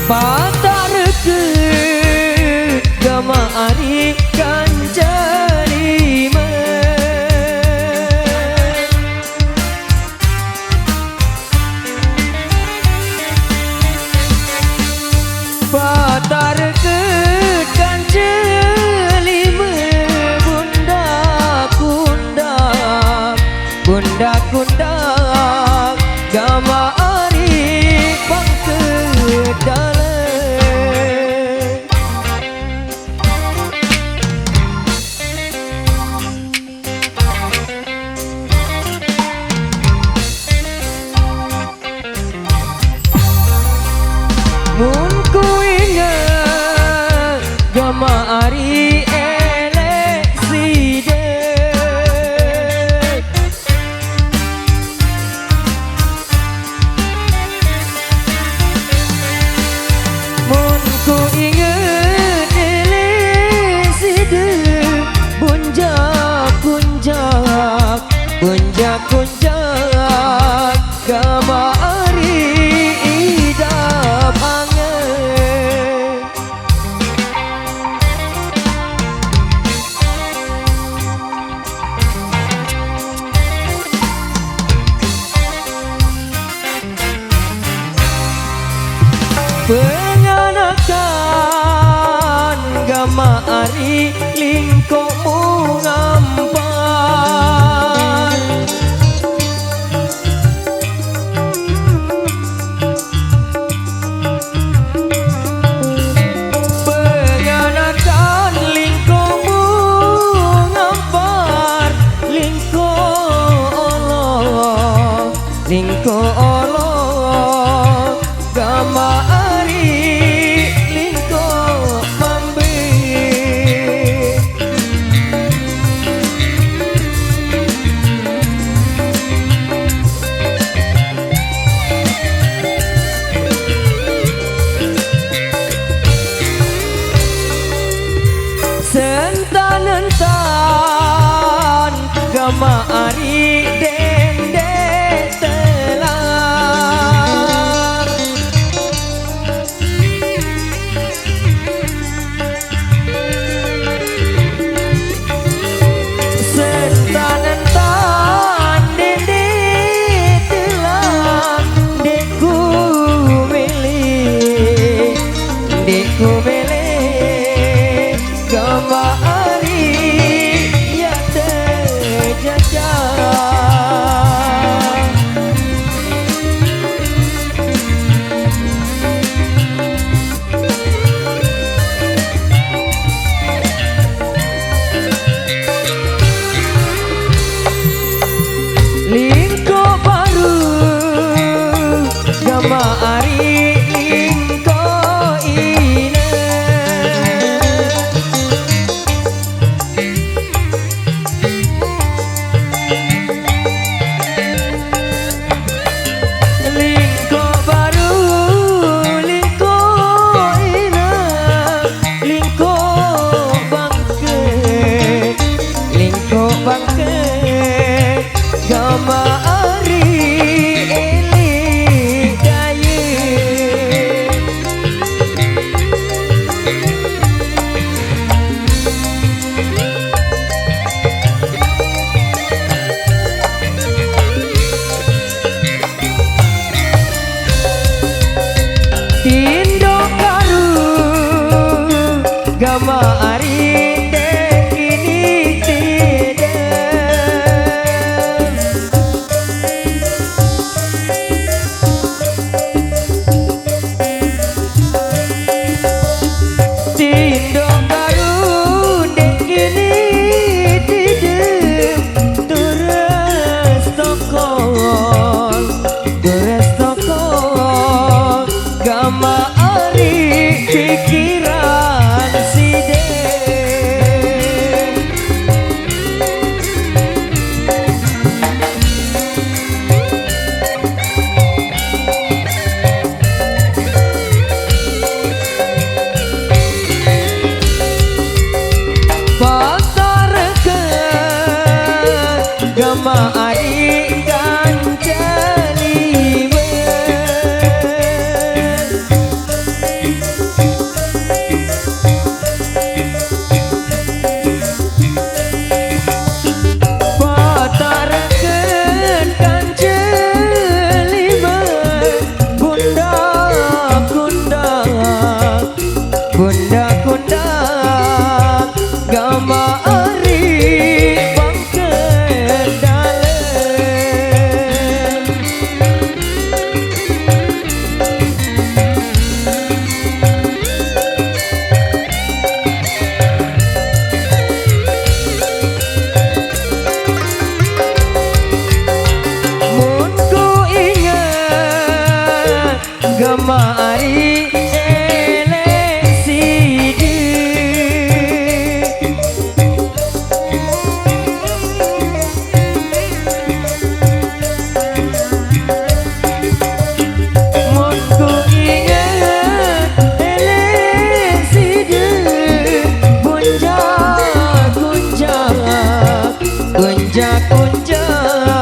Patarke gama ari kanjalima Patarke kanjalima bundak gama ari bangke mun ku ingat gama ari elekside mun ku ingat elekside bunjak gama ari idap angen Penganakan gama ari lingkomu ngampan Penganakan lingkomu ngampar lingko Allah gama Sentan-entan gama ari dende telang Sentan-entan dende telang deku milih gama lingko baru gama ari lingko ine lingko baru lingko ine lingko bangke gama ari elik gaye tindo karu gama ari pikiran side Patarke gama ari kanjalima ya